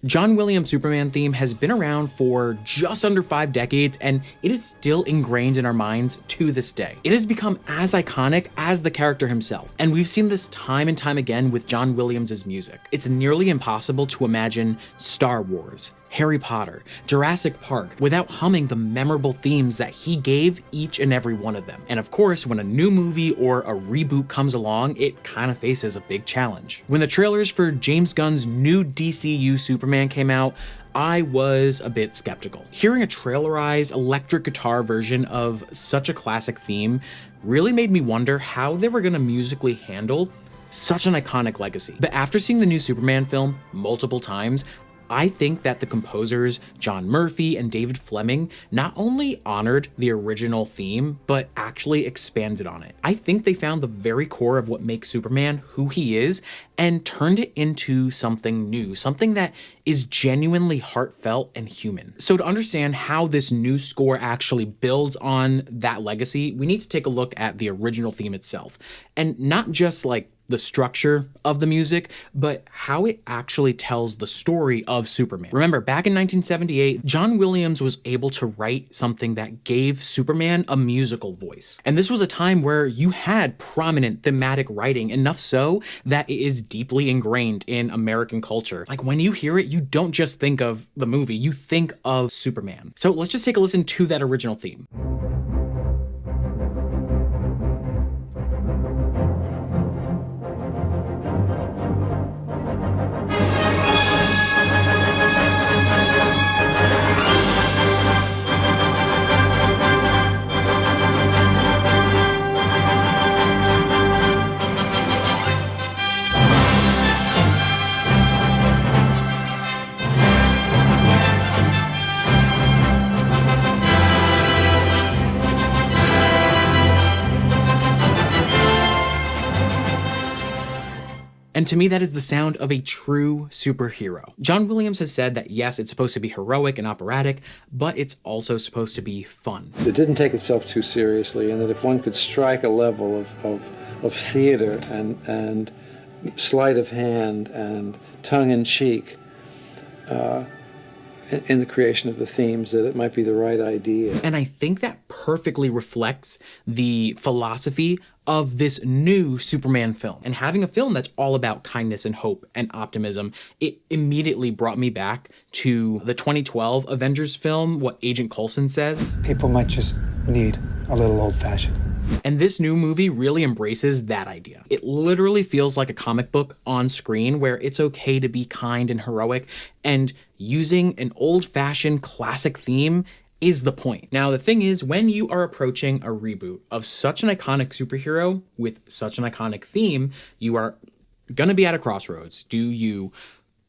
John Williams' Superman theme has been around for just under 5 decades, and it is still ingrained in our minds to this day. It has become as iconic as the character himself, and we've seen this time and time again with John Williams' music. It's nearly impossible to imagine Star Wars, Harry Potter, Jurassic Park without humming the memorable themes that he gave each and every one of them. And of course, when a new movie or a reboot comes along, it kind of faces a big challenge. When the trailers for James Gunn's new DCU Superman came out, I was a bit skeptical. Hearing a trailerized electric guitar version of such a classic theme really made me wonder how they were gonna musically handle such an iconic legacy. But after seeing the new Superman film multiple times, I think that the composers John Murphy and David Fleming not only honored the original theme, but actually expanded on it. I think they found the very core of what makes Superman who he is and turned it into something new, something that is genuinely heartfelt and human. So to understand how this new score actually builds on that legacy, we need to take a look at the original theme itself, and not just like the structure of the music, but how it actually tells the story of Superman. Remember, back in 1978, John Williams was able to write something that gave Superman a musical voice. And this was a time where you had prominent thematic writing, enough so that it is deeply ingrained in American culture. Like when you hear it, you don't just think of the movie, you think of Superman. So let's just take a listen to that original theme. And to me, that is the sound of a true superhero. John Williams has said that yes, it's supposed to be heroic and operatic, but it's also supposed to be fun. It didn't take itself too seriously, and that if one could strike a level of theater and sleight of hand and tongue-in-cheek in the creation of the themes, that it might be the right idea. And I think that perfectly reflects the philosophy of this new Superman film. And having a film that's all about kindness and hope and optimism, it immediately brought me back to the 2012 Avengers film, what Agent Coulson says. People might just need a little old-fashioned. And this new movie really embraces that idea. It literally feels like a comic book on screen where it's okay to be kind and heroic, and using an old-fashioned classic theme is the point. Now, the thing is, when you are approaching a reboot of such an iconic superhero with such an iconic theme, you are gonna be at a crossroads. Do you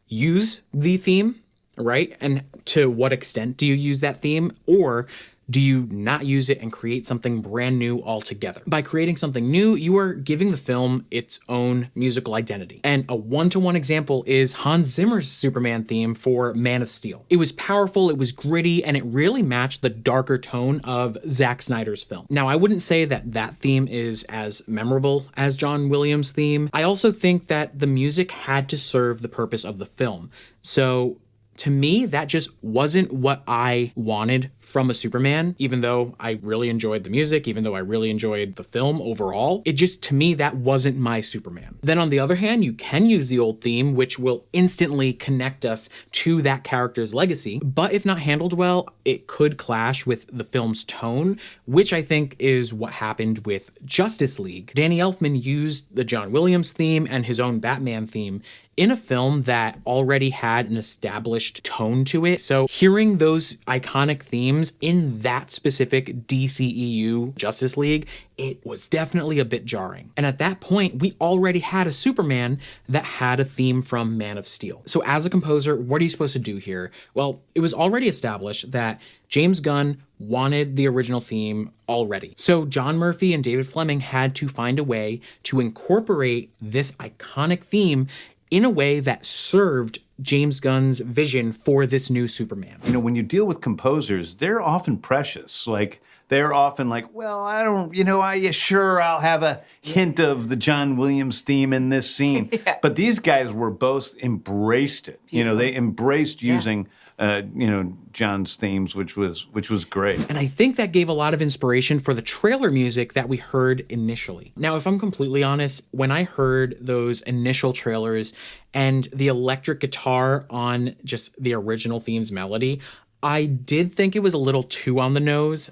use the theme, right? And to what extent do you use that theme? Or do you not use it and create something brand new altogether? By creating something new, you are giving the film its own musical identity. And a one-to-one example is Hans Zimmer's Superman theme for Man of Steel. It was powerful, it was gritty, and it really matched the darker tone of Zack Snyder's film. Now, I wouldn't say that that theme is as memorable as John Williams' theme. I also think that the music had to serve the purpose of the film. So to me, that just wasn't what I wanted from a Superman, even though I really enjoyed the music, even though I really enjoyed the film overall. It just, to me, that wasn't my Superman. Then on the other hand, you can use the old theme, which will instantly connect us to that character's legacy. But if not handled well, it could clash with the film's tone, which I think is what happened with Justice League. Danny Elfman used the John Williams theme and his own Batman theme in a film that already had an established tone to it. So hearing those iconic themes in that specific DCEU Justice League, it was definitely a bit jarring. And at that point, we already had a Superman that had a theme from Man of Steel. So as a composer, what are you supposed to do here? Well, it was already established that James Gunn wanted the original theme already. So John Murphy and David Fleming had to find a way to incorporate this iconic theme in a way that served James Gunn's vision for this new Superman. You know, when you deal with composers, they're often precious. Like, they're often like, well, I don't, I'll have a hint of the John Williams theme in this scene. Yeah. But these guys were both embraced it. They embraced using, John's themes, which was great. And I think that gave a lot of inspiration for the trailer music that we heard initially. Now, if I'm completely honest, when I heard those initial trailers and the electric guitar on just the original theme's melody, I did think it was a little too on the nose.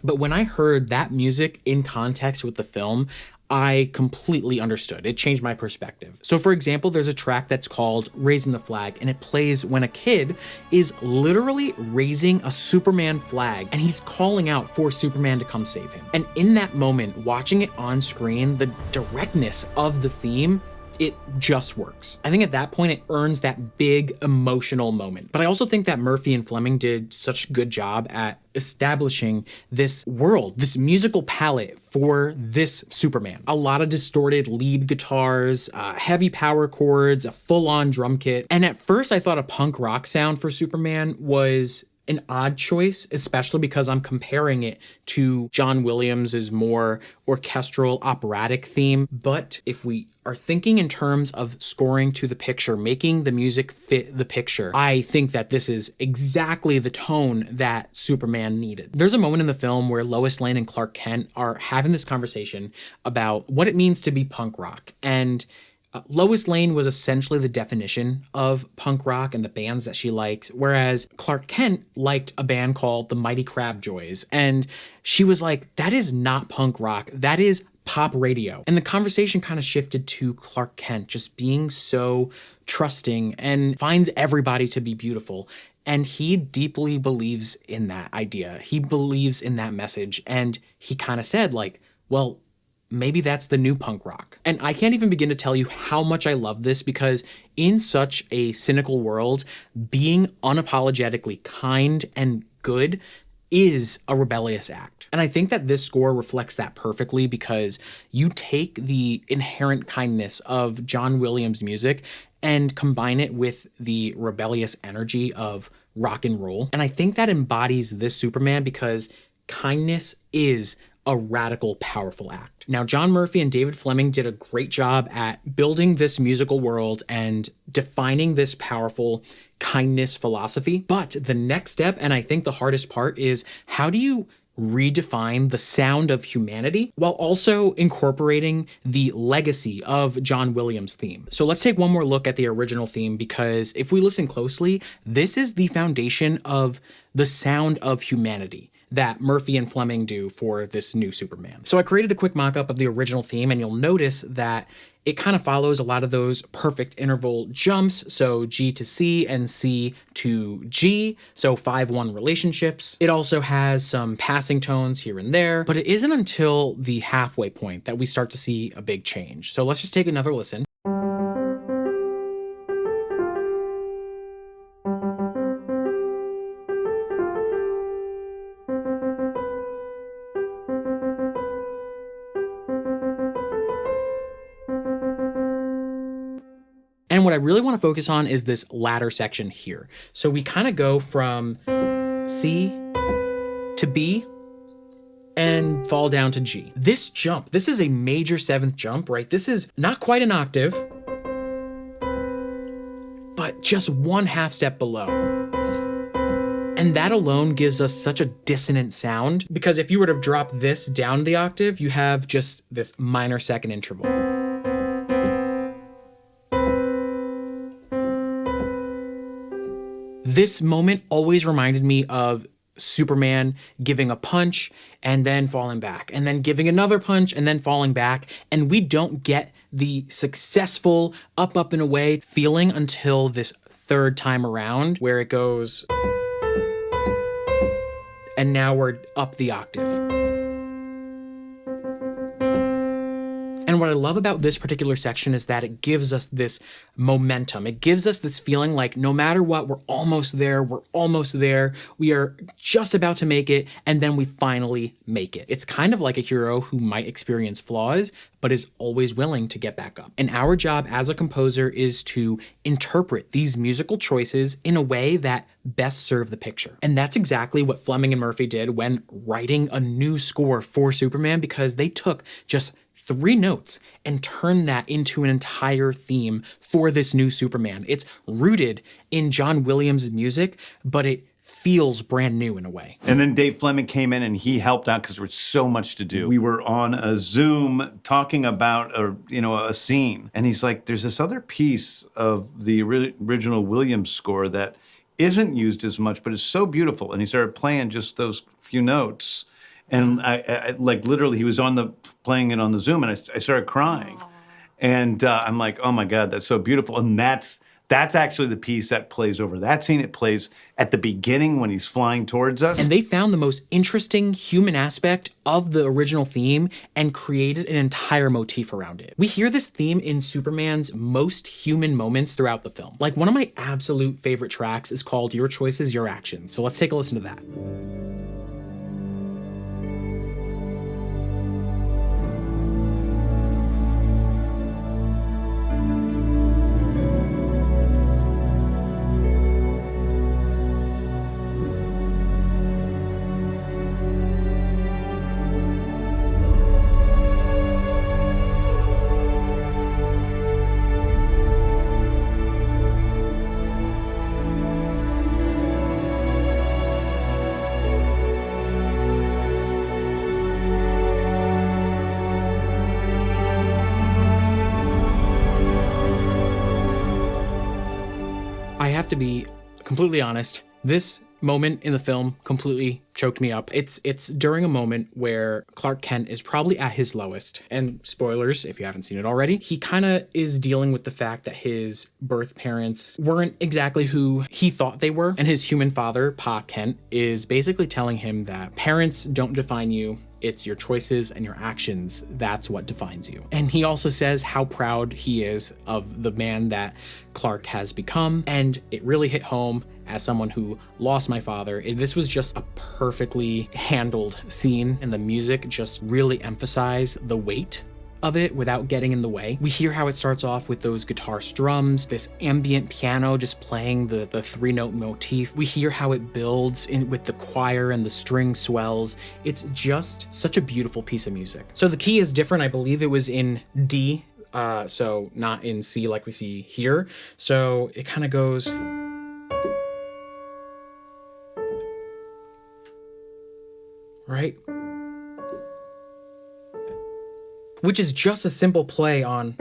But when I heard that music in context with the film, I completely understood. It changed my perspective. So for example, there's a track that's called Raising the Flag, and it plays when a kid is literally raising a Superman flag, and he's calling out for Superman to come save him. And in that moment, watching it on screen, the directness of the theme, it just works. I think at that point, it earns that big emotional moment. But I also think that Murphy and Fleming did such a good job at establishing this world, this musical palette for this Superman. A lot of distorted lead guitars, heavy power chords, a full-on drum kit. And at first, I thought a punk rock sound for Superman was an odd choice, especially because I'm comparing it to John Williams's more orchestral operatic theme. But if we are thinking in terms of scoring to the picture, making the music fit the picture, I think that this is exactly the tone that Superman needed. There's a moment in the film where Lois Lane and Clark Kent are having this conversation about what it means to be punk rock. And Lois Lane was essentially the definition of punk rock and the bands that she liked, whereas Clark Kent liked a band called the Mighty Crabjoys. And she was like, that is not punk rock, that is pop radio. And the conversation kind of shifted to Clark Kent just being so trusting and finds everybody to be beautiful. And he deeply believes in that idea. He believes in that message. And he kind of said like, well, maybe that's the new punk rock. And I can't even begin to tell you how much I love this, because in such a cynical world, being unapologetically kind and good is a rebellious act. And I think that this score reflects that perfectly, because you take the inherent kindness of John Williams' music and combine it with the rebellious energy of rock and roll. And I think that embodies this Superman, because kindness is a radical, powerful act. Now, John Murphy and David Fleming did a great job at building this musical world and defining this powerful kindness philosophy. But the next step, and I think the hardest part, is how do you redefine the sound of humanity while also incorporating the legacy of John Williams' theme? So let's take one more look at the original theme, because if we listen closely, this is the foundation of the sound of humanity that Murphy and Fleming do for this new Superman. So I created a quick mock-up of the original theme, and you'll notice that it kind of follows a lot of those perfect interval jumps, so G to C and C to G, so 5-1 relationships. It also has some passing tones here and there, but it isn't until the halfway point that we start to see a big change. So let's just take another listen. And what I really want to focus on is this latter section here. So we kind of go from C to B and fall down to G. This jump, this is a major 7th jump, right? This is not quite an octave, but just 1/2 step below. And that alone gives us such a dissonant sound, because if you were to drop this down the octave, you have just this minor 2nd interval. This moment always reminded me of Superman giving a punch and then falling back, and then giving another punch and then falling back. And we don't get the successful up and away feeling until this 3rd time around, where it goes, and now we're up the octave. And what I love about this particular section is that it gives us this momentum. It gives us this feeling like no matter what, we're almost there. We're almost there. We are just about to make it. And then we finally make it. It's kind of like a hero who might experience flaws, but is always willing to get back up. And our job as a composer is to interpret these musical choices in a way that best serve the picture. And that's exactly what Fleming and Murphy did when writing a new score for Superman, because they took just 3 notes and turned that into an entire theme for this new Superman. It's rooted in John Williams' music, but it feels brand new in a way. And then Dave Fleming came in and he helped out because there was so much to do. We were on a Zoom talking about a scene, and he's like, "There's this other piece of the original Williams score that isn't used as much, but it's so beautiful." And he started playing just those few notes, and I like literally he was playing it on the Zoom, and I started crying, and I'm like, "Oh my God, that's so beautiful!" And that's actually the piece that plays over that scene. It plays at the beginning when he's flying towards us. And they found the most interesting human aspect of the original theme and created an entire motif around it. We hear this theme in Superman's most human moments throughout the film. Like, one of my absolute favorite tracks is called Your Choices, Your Actions. So let's take a listen to that. I have to be completely honest. This moment in the film completely choked me up. It's during a moment where Clark Kent is probably at his lowest. And spoilers, if you haven't seen it already, he kind of is dealing with the fact that his birth parents weren't exactly who he thought they were. And his human father, Pa Kent, is basically telling him that parents don't define you. It's your choices and your actions. That's what defines you. And he also says how proud he is of the man that Clark has become. And it really hit home as someone who lost my father. This was just a perfectly handled scene, and the music just really emphasized the weight of it without getting in the way. We hear how it starts off with those guitar strums, this ambient piano just playing the 3-note motif. We hear how it builds in with the choir and the string swells. It's just such a beautiful piece of music. So the key is different. I believe it was in D, so not in C like we see here. So it kind of goes... right? Which is just a simple play on...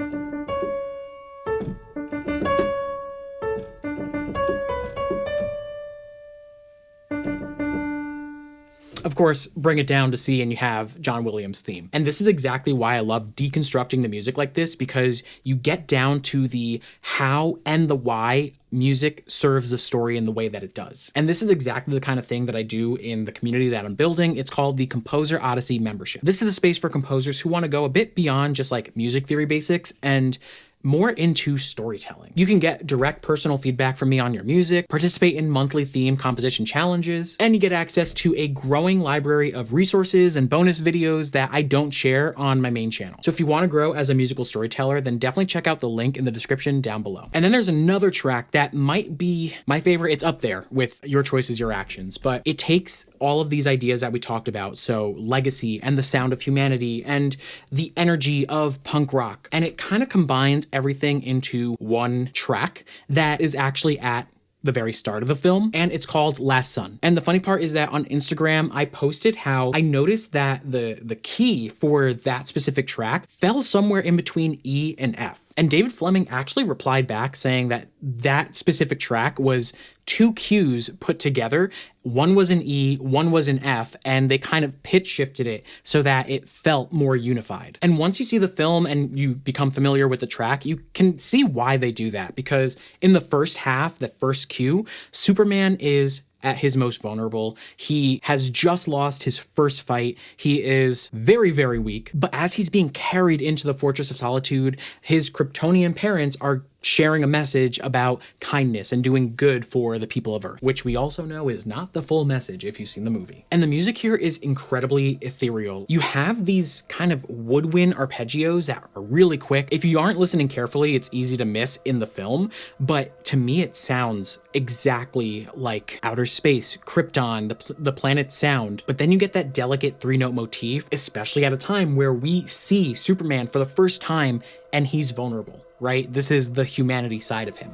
Of course, bring it down to C and you have John Williams' theme. And this is exactly why I love deconstructing the music like this, because you get down to the how and the why music serves the story in the way that it does. And this is exactly the kind of thing that I do in the community that I'm building. It's called the Composer Odyssey membership. This is a space for composers who want to go a bit beyond just like music theory basics and more into storytelling. You can get direct personal feedback from me on your music, participate in monthly theme composition challenges, and you get access to a growing library of resources and bonus videos that I don't share on my main channel. So if you want to grow as a musical storyteller, then definitely check out the link in the description down below. And then there's another track that might be my favorite. It's up there with Your Choices, Your Actions, but it takes all of these ideas that we talked about, so legacy and the sound of humanity and the energy of punk rock, and it kind of combines everything into one track that is actually at the very start of the film, and it's called Last Sun. And the funny part is that on Instagram, I posted how I noticed that the key for that specific track fell somewhere in between E and F. And David Fleming actually replied back saying that that specific track was 2 cues put together. One was in E, one was in F, and they kind of pitch shifted it so that it felt more unified. And once you see the film and you become familiar with the track, you can see why they do that. Because in the first half, the first cue, Superman is at his most vulnerable. He has just lost his first fight. He is very, very weak. But as he's being carried into the Fortress of Solitude, his Kryptonian parents are sharing a message about kindness and doing good for the people of Earth, which we also know is not the full message if you've seen the movie. And the music here is incredibly ethereal. You have these kind of woodwind arpeggios that are really quick. If you aren't listening carefully, it's easy to miss in the film, but to me it sounds exactly like outer space, Krypton, the planet's sound. But then you get that delicate 3-note motif, especially at a time where we see Superman for the first time and he's vulnerable. Right? This is the humanity side of him.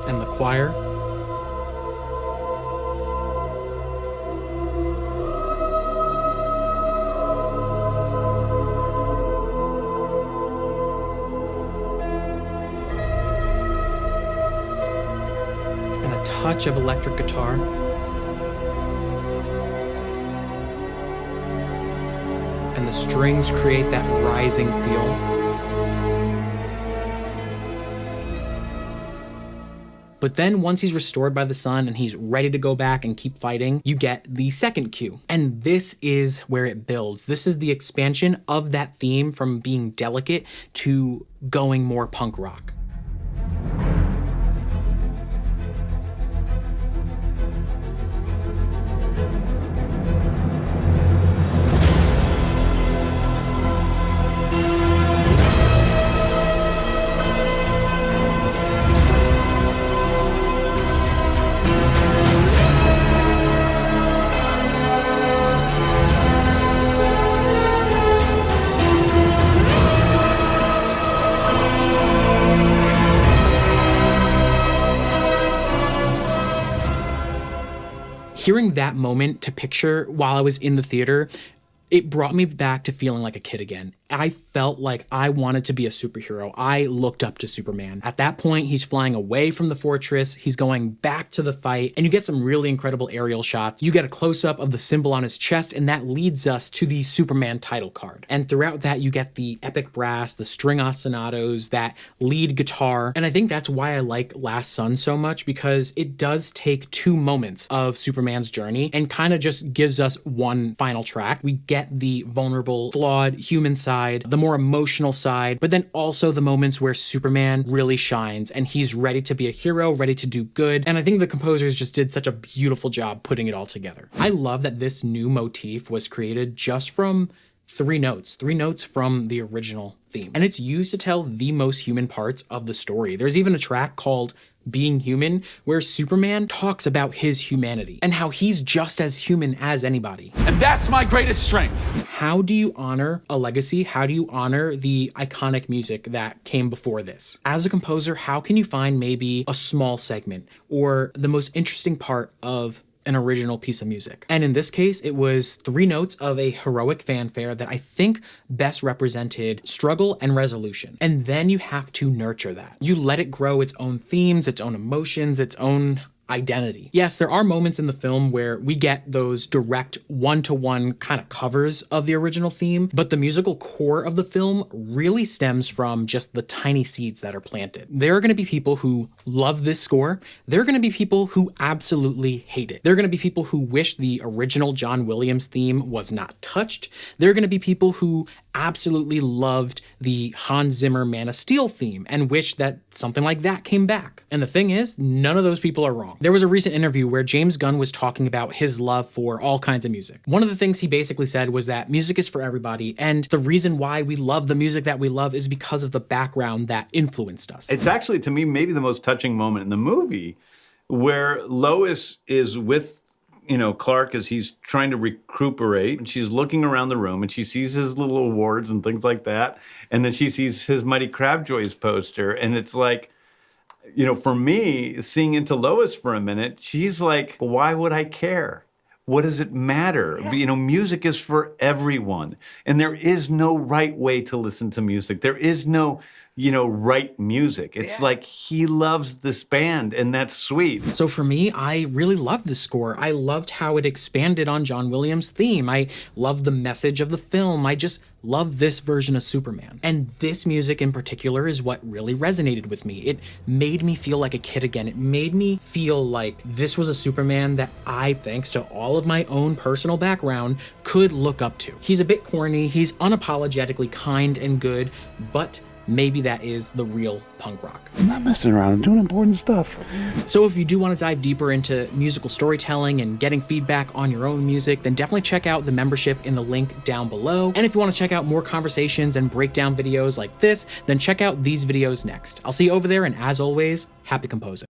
And the choir. And a touch of electric guitar. And the strings create that rising feel. But then once he's restored by the sun and he's ready to go back and keep fighting, you get the second cue. And this is where it builds. This is the expansion of that theme from being delicate to going more punk rock. Hearing that moment to picture while I was in the theater, it brought me back to feeling like a kid again. I felt like I wanted to be a superhero. I looked up to Superman. At that point, he's flying away from the fortress. He's going back to the fight, and you get some really incredible aerial shots. You get a close-up of the symbol on his chest, and that leads us to the Superman title card. And throughout that, you get the epic brass, the string ostinatos, that lead guitar. And I think that's why I like Last Sun so much, because it does take 2 moments of Superman's journey and kind of just gives us one final track. We get the vulnerable, flawed human side, the more emotional side, but then also the moments where Superman really shines and he's ready to be a hero, ready to do good. And I think the composers just did such a beautiful job putting it all together. I love that this new motif was created just from 3 notes from the original theme. And it's used to tell the most human parts of the story. There's even a track called Being Human, where Superman talks about his humanity and how he's just as human as anybody. And that's my greatest strength. How do you honor a legacy? How do you honor the iconic music that came before this? As a composer, how can you find maybe a small segment or the most interesting part of an original piece of music? And in this case, it was 3 notes of a heroic fanfare that I think best represented struggle and resolution. And then you have to nurture that. You let it grow its own themes, its own emotions, its own identity. Yes, there are moments in the film where we get those direct one-to-one kind of covers of the original theme, but the musical core of the film really stems from just the tiny seeds that are planted. There are going to be people who love this score. There are going to be people who absolutely hate it. There are going to be people who wish the original John Williams theme was not touched. There are going to be people who absolutely loved the Hans Zimmer Man of Steel theme and wish that something like that came back. And the thing is, none of those people are wrong. There was a recent interview where James Gunn was talking about his love for all kinds of music. One of the things he basically said was that music is for everybody, and the reason why we love the music that we love is because of the background that influenced us. It's actually, to me, maybe the most touching moment in the movie, where Lois is with Clark as he's trying to recuperate, and she's looking around the room and she sees his little awards and things like that. And then she sees his Mighty Crabjoys poster. And it's like, for me, seeing into Lois for a minute, she's like, why would I care? What does it matter? Yeah. Music is for everyone. And there is no right way to listen to music. There is no, write music. It's like he loves this band, and that's sweet. So for me, I really loved the score. I loved how it expanded on John Williams' theme. I loved the message of the film. I just love this version of Superman. And this music in particular is what really resonated with me. It made me feel like a kid again. It made me feel like this was a Superman that I, thanks to all of my own personal background, could look up to. He's a bit corny, he's unapologetically kind and good, but maybe that is the real punk rock. I'm not messing around. I'm doing important stuff. So if you do want to dive deeper into musical storytelling and getting feedback on your own music, then definitely check out the membership in the link down below. And if you want to check out more conversations and breakdown videos like this, then check out these videos next. I'll see you over there, and as always, happy composing.